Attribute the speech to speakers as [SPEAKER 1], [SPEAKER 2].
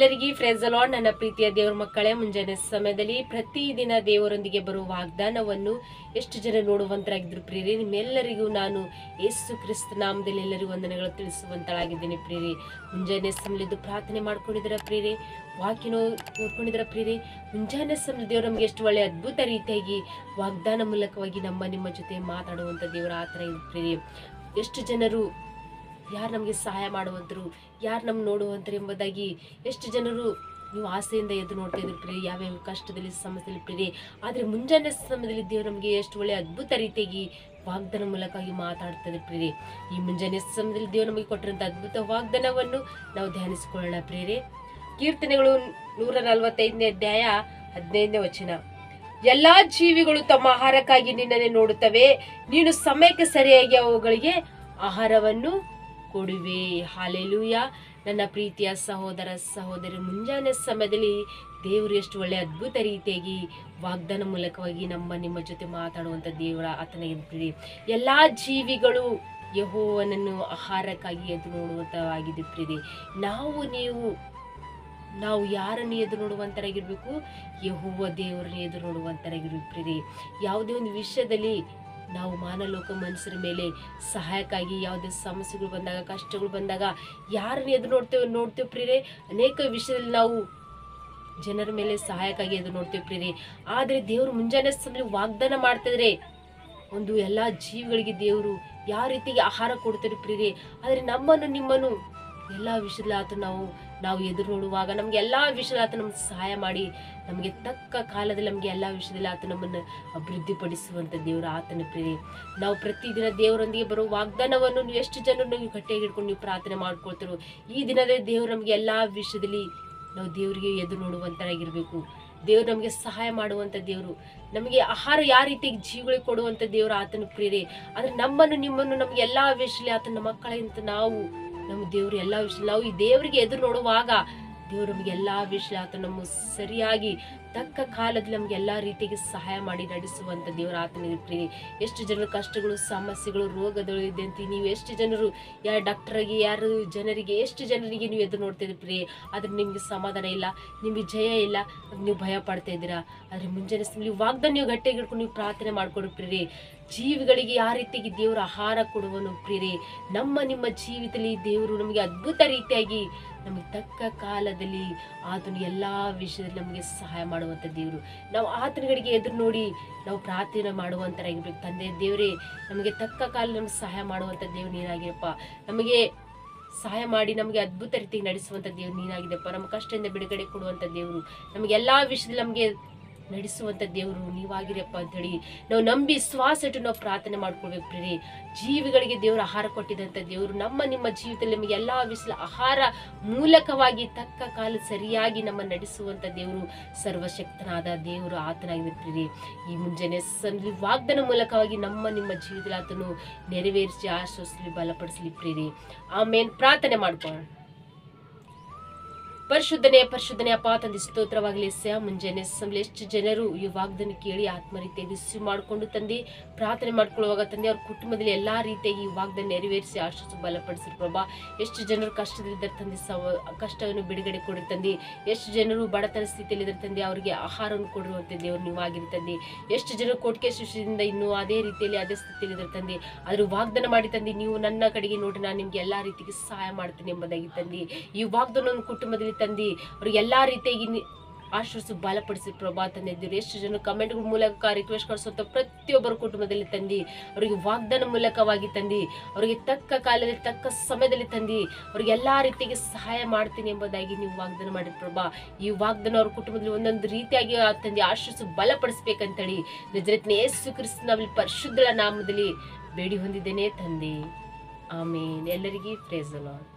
[SPEAKER 1] ಎಲ್ಲರಿಗೂ phrase lord. ನನ್ನ ಪ್ರೀತಿಯ ದೇವರ ಮಕ್ಕಳೇ, ಮುಂಜಾನೆ ಸಮಯದಲ್ಲಿ ಪ್ರತಿದಿನ ದೇವರೊಂದಿಗೆ ಬರುವ ವಾಗ್ದಾನವನ್ನು ಎಷ್ಟು ಜನ ನೋಡುವಂತರಾಗಿದ್ರು ಪ್ರಿಯರೇ. ನಿಮ್ಮೆಲ್ಲರಿಗೂ ನಾನು ಯೇಸು ಕ್ರಿಸ್ತ ನಾಮದಲ್ಲಿ ಎಲ್ಲರಿಗೂ ವಂದನೆಗಳು ತಿಳಿಸುವಂತಳಾಗಿದ್ದೇನೆ ಪ್ರಿಯರೇ. ಮುಂಜಾನೆ ಸಮಯದ್ದು ಪ್ರಾರ್ಥನೆ ಮಾಡ್ಕೊಂಡಿದ್ರ ಪ್ರಿಯರೇ, ವಾಕ್ಯನೋ ಓದ್ಕೊಂಡಿದ್ರ ಪ್ರಿಯರೇ. ಮುಂಜಾನೆ ಸಮಯ ದೇವರು ನಮಗೆ ಎಷ್ಟು ಒಳ್ಳೆ ಅದ್ಭುತ ರೀತಿಯಾಗಿ ವಾಗ್ದಾನ ಮೂಲಕವಾಗಿ ನಿಮ್ಮ ಜೊತೆ ಮಾತಾಡುವಂತ ದೇವರ ಆತರ ಇದೆ ಪ್ರಿಯರೇ. ಎಷ್ಟು ಜನರು ಯಾರು ನಮಗೆ ಸಹಾಯ ಮಾಡುವಂತರು, ಯಾರು ನಮ್ಮ ನೋಡುವಂತರು ಎಂಬುದಾಗಿ ಎಷ್ಟು ಜನರು ನೀವು ಆಸೆಯಿಂದ ಎದ್ದು ನೋಡ್ತಾ ಇದ್ರು ಪ್ರಿಯರೇ, ಯಾವ್ಯಾವ ಕಷ್ಟದಲ್ಲಿ ಸಮಸ್ಯೆಯಲ್ಲಿ ಪ್ರಿಯರೇ. ಆದರೆ ಮುಂಜಾನೆ ಸಮಯದಲ್ಲಿ ದೇವರು ನಮಗೆ ಎಷ್ಟು ಒಳ್ಳೆ ಅದ್ಭುತ ರೀತಿಯಾಗಿ ವಾಗ್ದಾನ ಮೂಲಕವಾಗಿ ಮಾತಾಡ್ತದೆ ಪ್ರಿಯರೇ. ಈ ಮುಂಜಾನೆ ಸಮಯದಲ್ಲಿ ದೇವರು ನಮಗೆ ಕೊಟ್ಟಿರುವಂಥ ಅದ್ಭುತ ವಾಗ್ದಾನವನ್ನು ನಾವು ಧ್ಯಾನಿಸಿಕೊಳ್ಳೋಣ ಪ್ರಿಯರೇ. ಕೀರ್ತನೆಗಳು 145ನೇ ಅಧ್ಯಾಯ 15ನೇ ವಚನ. ಎಲ್ಲಾ ಜೀವಿಗಳು ತಮ್ಮ ಆಹಾರಕ್ಕಾಗಿ ನಿನ್ನನ್ನೇ ನೋಡುತ್ತವೆ, ನೀನು ಸಮಯಕ್ಕೆ ಸರಿಯಾಗಿ ಅವುಗಳಿಗೆ ಆಹಾರವನ್ನು ಕೊಡುವೆ. ಹಾಲೆಲೂಯ. ನನ್ನ ಪ್ರೀತಿಯ ಸಹೋದರ ಸಹೋದರಿ, ಮುಂಜಾನೆ ಸಮಯದಲ್ಲಿ ದೇವರು ಎಷ್ಟು ಒಳ್ಳೆ ಅದ್ಭುತ ರೀತಿಯಾಗಿ ವಾಗ್ದಾನ ಮೂಲಕವಾಗಿ ನಿಮ್ಮ ಜೊತೆ ಮಾತಾಡುವಂಥ ದೇವರ ಆತನಿಗೆ ಪ್ರಿಯರೇ. ಎಲ್ಲಾ ಜೀವಿಗಳು ಯೆಹೋವನನ್ನು ಆಹಾರಕ್ಕಾಗಿ ಎದ್ದು ನೋಡುವಂತವಾಗಿದೆ ಪ್ರಿಯರೇ. ನಾವು ಯಾರನ್ನು ಎದುರು ನೋಡುವಂತರಾಗಿರ್ಬೇಕು? ಯೆಹೋವ ದೇವರನ್ನು ಎದುರು ನೋಡುವಂತರಾಗಿರ್ಬೇಕು ಪ್ರಿಯರೇ. ಯಾವುದೇ ಒಂದು ವಿಷಯದಲ್ಲಿ ನಾವು ಮಾನಲೋಕ ಮನುಷ್ಯರ ಮೇಲೆ ಸಹಾಯಕ್ಕಾಗಿ ಯಾವುದೇ ಸಮಸ್ಯೆಗಳು ಬಂದಾಗ, ಕಷ್ಟಗಳು ಬಂದಾಗ ಯಾರನ್ನು ಎದುರು ನೋಡ್ತೇವೆ ಪ್ರಿಯರೇ. ಅನೇಕ ವಿಷಯದಲ್ಲಿ ನಾವು ಜನರ ಮೇಲೆ ಸಹಾಯಕ್ಕಾಗಿ ಎದುರು ನೋಡ್ತೇವೆ ಪ್ರಿಯರೇ. ಆದರೆ ದೇವರು ಮುಂಜಾನೆ ಸಮಯ ವಾಗ್ದಾನ ಮಾಡ್ತಿದ್ರೆ ಒಂದು ಎಲ್ಲ ಜೀವಿಗಳಿಗೆ ದೇವರು ಯಾವ ರೀತಿಗೆ ಆಹಾರ ಕೊಡ್ತಾರೆ ಪ್ರಿಯರೇ. ಆದರೆ ನಿಮ್ಮನ್ನು ಎಲ್ಲ ವಿಷಯದಲ್ಲಿ ಆತ ನಾವು ಎದುರು ನೋಡುವಾಗ ನಮ್ಗೆ ಎಲ್ಲಾ ವಿಷಯದಲ್ಲಿ ಆತ ನಮ್ಗೆ ಸಹಾಯ ಮಾಡಿ ನಮಗೆ ತಕ್ಕ ಕಾಲದಲ್ಲಿ ನಮ್ಗೆ ಎಲ್ಲಾ ವಿಷಯದಲ್ಲಿ ಆತ ನಮ್ಮನ್ನು ಅಭಿವೃದ್ಧಿಪಡಿಸುವಂತ ದೇವರು ಆತನ ಪ್ರಿಯರೇ. ನಾವು ಪ್ರತಿದಿನ ದೇವರೊಂದಿಗೆ ಬರುವ ವಾಗ್ದಾನವನ್ನು ನೀವು ಎಷ್ಟು ಜನರು ನೀವು ಗಟ್ಟಿಯಾಗಿ ಹಿಡ್ಕೊಂಡು ನೀವು ಪ್ರಾರ್ಥನೆ ಮಾಡ್ಕೊಳ್ತಿರೋ, ಈ ದಿನದಲ್ಲಿ ದೇವರು ನಮ್ಗೆ ಎಲ್ಲಾ ವಿಷಯದಲ್ಲಿ ನಾವು ದೇವರಿಗೆ ಎದುರು ನೋಡುವಂತರಾಗಿರ್ಬೇಕು. ದೇವರು ನಮಗೆ ಸಹಾಯ ಮಾಡುವಂತ ದೇವರು, ನಮಗೆ ಆಹಾರ ಯಾವ ರೀತಿ ಜೀವಗಳಿಗೆ ಕೊಡುವಂತ ದೇವರು ಆತನ ಪ್ರಿಯರೇ. ಆದ್ರೆ ನಿಮ್ಮನ್ನು ನಮ್ಗೆ ಎಲ್ಲಾ ವಿಷಯದಲ್ಲಿ ಆತನ ಮಕ್ಕಳಂತ ನಮ್ಮ ದೇವರು ಎಲ್ಲಾ ವಿಷಯ ನಾವು ಈ ದೇವರಿಗೆ ಎದುರು ನೋಡುವಾಗ ದೇವರು ನಮಗೆ ಎಲ್ಲಾ ವಿಷಯ ಆತ ನಮ್ಮ ಸರಿಯಾಗಿ ತಕ್ಕ ಕಾಲದಲ್ಲಿ ನಮ್ಗೆ ಎಲ್ಲಾ ರೀತಿಗೆ ಸಹಾಯ ಮಾಡಿ ನಡೆಸುವಂತ ದೇವರ ಆತನ ಪ್ರಿಯರೇ. ಎಷ್ಟು ಜನರ ಕಷ್ಟಗಳು, ಸಮಸ್ಯೆಗಳು, ರೋಗಗಳು ಇದೆ ಅಂತ ನೀವು ಎಷ್ಟು ಜನರು ಯಾರು ಡಾಕ್ಟರ್ಗೆ ಜನರಿಗೆ ಎಷ್ಟು ಜನರಿಗೆ ನೀವು ಎದುರು ನೋಡ್ತಿದ್ರಿ ಪ್ರಿಯರೇ. ಆದ್ರೆ ನಿಮ್ಗೆ ಸಮಾಧಾನ ಇಲ್ಲ, ನಿಮ್ಗೆ ಜಯ ಇಲ್ಲ, ನೀವು ಭಯ ಪಡ್ತಾ ಇದ್ದೀರಾ. ಆದ್ರೆ ಮುಂಜಾನೆ ಸಮಯ ವಾಗ್ದಾನ ನೀವು ಗಟ್ಟಿಯಾಗಿ ಹಿಡ್ಕೊಂಡು ನೀವು ಪ್ರಾರ್ಥನೆ ಮಾಡ್ಕೊಡು ಪ್ರಿಯರೇ. ಜೀವಿಗಳಿಗೆ ಯಾವ ರೀತಿಯಾಗಿ ದೇವರು ಆಹಾರ ಕೊಡುವನು ಪ್ರಿಯರೇ. ನಿಮ್ಮ ಜೀವಿತದಲ್ಲಿ ದೇವರು ನಮಗೆ ಅದ್ಭುತ ರೀತಿಯಾಗಿ ನಮಗೆ ತಕ್ಕ ಕಾಲದಲ್ಲಿ ಆತನು ಎಲ್ಲಾ ವಿಷಯದಲ್ಲಿ ನಮಗೆ ಸಹಾಯ ಮಾಡುವಂತ ದೇವರು. ನಾವು ಆತನಿಗೆ ಎದುರು ನೋಡಿ ನಾವು ಪ್ರಾರ್ಥನೆ ಮಾಡುವಂತರಾಗಿರ್ಬೇಕು. ತಂದೆ ದೇವರೇ, ನಮಗೆ ತಕ್ಕ ಕಾಲ ನಮ್ಗೆ ಸಹಾಯ ಮಾಡುವಂತ ದೇವ್ರು ನೀನಾಗಿರಪ್ಪ. ನಮಗೆ ಸಹಾಯ ಮಾಡಿ ನಮಗೆ ಅದ್ಭುತ ರೀತಿಯಾಗಿ ನಡೆಸುವಂತ ದೇವ್ರು ನೀನಾಗಿದೆಪ್ಪ. ನಮ್ಮ ಕಷ್ಟದಿಂದ ಬಿಡುಗಡೆ ಕೊಡುವಂತ ದೇವರು, ನಮಗೆ ಎಲ್ಲಾ ವಿಷಯದಲ್ಲಿ ನಮಗೆ ನಡೆಸುವಂತ ದೇವರು ನೀವಾಗಿರಪ್ಪ ಅಂತ ಹೇಳಿ ನಾವು ನಂಬಿ ವಿಶ್ವಾಸ ಇಟ್ಟು ನಾವು ಪ್ರಾರ್ಥನೆ ಮಾಡ್ಕೊಳ್ಬೇಕು ಪ್ರಿಯರೇ. ಜೀವಿಗಳಿಗೆ ದೇವರು ಆಹಾರ ಕೊಟ್ಟಿದಂತ ದೇವರು ನಿಮ್ಮ ಜೀವಿತದಲ್ಲಿ ನಮಗೆ ಎಲ್ಲಾ ವಿಷಯ ಆಹಾರ ಮೂಲಕವಾಗಿ ತಕ್ಕ ಕಾಲ ಸರಿಯಾಗಿ ನಮ್ಮ ನಡೆಸುವಂತ ದೇವರು, ಸರ್ವಶಕ್ತನಾದ ದೇವರು ಆತನಾಗಿದೆ ಪ್ರಿಯರೇ. ಈ ಮುಂಜಾನೆ ವಾಗ್ದಾನ ಮೂಲಕವಾಗಿ ನಿಮ್ಮ ಜೀವಿತದಲ್ಲಿ ಆತನು ನೆರವೇರಿಸಿ ಆಶ್ವಾಸಲಿ ಬಲಪಡಿಸಲಿ ಪ್ರಿಯರೇ. ಆಮೇಲೆ ಪ್ರಾರ್ಥನೆ ಮಾಡ್ಕೊಳ್ಳೋಣ. ಪರಿಶುದ್ಧನೇ ಅಪ್ಪ ತಂದೆ ಸ್ತೋತ್ರವಾಗಲಿ. ಮುಂಜಾನೆ ಸಮಯ ಎಷ್ಟು ಜನರು ಈ ವಾಗ್ದಾನ ಕೇಳಿ ಆತ್ಮರೀತಿಯಾಗಿ ರಿಸೀವ್ ಮಾಡಿಕೊಂಡು ತಂದೆ ಪ್ರಾರ್ಥನೆ ಮಾಡ್ಕೊಳ್ಳುವಾಗ ತಂದೆ ಅವ್ರ ಕುಟುಂಬದಲ್ಲಿ ಎಲ್ಲಾ ರೀತಿಯಾಗಿ ಈ ವಾಗ್ದಾನ ನೆರವೇರಿಸಿ ಆಶ್ವಾಸ ಬಲಪಡಿಸಿರು ಪ್ರಭಾ. ಎಷ್ಟು ಜನರು ಕಷ್ಟದಲ್ಲಿದ್ದಾರೆ ತಂದೆ, ಕಷ್ಟವನ್ನು ಬಿಡುಗಡೆ ಕೊಡಿ ತಂದೆ. ಎಷ್ಟು ಜನರು ಬಡತನ ಸ್ಥಿತಿಯಲ್ಲಿ ಇದ್ದಾರೆ ತಂದೆ, ಅವರಿಗೆ ಆಹಾರವನ್ನು ಕೊಡುವಂತೆ ದೇವರು ನೀವಾಗಿರಿ ತಂದೆ. ಎಷ್ಟು ಜನರು ಕೋಟಿಕೆ ಶಿಷ್ಯದಿಂದ ಇನ್ನೂ ಅದೇ ರೀತಿಯಲ್ಲಿ ಅದೇ ಸ್ಥಿತಿಯಲ್ಲಿ ಇದ್ದಾರೆ ತಂದೆ, ಆದ್ರೂ ವಾಗ್ದಾನ ಮಾಡಿ ತಂದೆ ನೀವು ನನ್ನ ಕಡೆಗೆ ನೋಡಿ ನಾನು ನಿಮ್ಗೆ ಎಲ್ಲಾ ರೀತಿಗೆ ಸಹಾಯ ಮಾಡ್ತೇನೆ ಎಂಬುದಾಗಿ ತಂದೆ. ಈ ವಾಗ್ದಾನ ಕುಟುಂಬದಲ್ಲಿ ತಂದೆ ಅವ್ರಿಗೆ ಎಲ್ಲಾ ರೀತಿಯಾಗಿ ಆಶ್ವಾಸ ಬಲಪಡಿಸಿ ಪ್ರಭಾ ತಂದೆ. ಎಷ್ಟು ಜನ ಕಮೆಂಟ್ಗಳ ಮೂಲಕ ರಿಕ್ವೆಸ್ಟ್ ಕಳಿಸುವಂತ ಪ್ರತಿಯೊಬ್ಬರ ಕುಟುಂಬದಲ್ಲಿ ತಂದಿ ಅವರಿಗೆ ವಾಗ್ದಾನ ಮೂಲಕವಾಗಿ ತಂದಿ ಅವರಿಗೆ ತಕ್ಕ ಕಾಲದಲ್ಲಿ ತಕ್ಕ ಸಮಯದಲ್ಲಿ ತಂದಿ ಅವ್ರಿಗೆ ಎಲ್ಲಾ ರೀತಿಯಾಗಿ ಸಹಾಯ ಮಾಡ್ತೀನಿ ಎಂಬುದಾಗಿ ನೀವು ವಾಗ್ದಾನ ಮಾಡಿ ಪ್ರಭಾ. ಈ ವಾಗ್ದಾನ ಅವ್ರ ಕುಟುಂಬದಲ್ಲಿ ಒಂದೊಂದು ರೀತಿಯಾಗಿ ತಂದೆ ಆಶ್ವಾಸ ಬಲಪಡಿಸ್ಬೇಕಂತೇಳಿ ನಜರೇತಿನ ಯೇಸು ಕ್ರಿಸ್ತನ ಪರಿಶುದ್ಧ ನಾಮದಲ್ಲಿ ಬೇಡಿ ಹೊಂದಿದ್ದೇನೆ ತಂದೆ. ಆಮೇನ್. ಎಲ್ಲರಿಗೂ ಪ್ರೈಸ್ ದಿ ಲಾರ್ಡ್.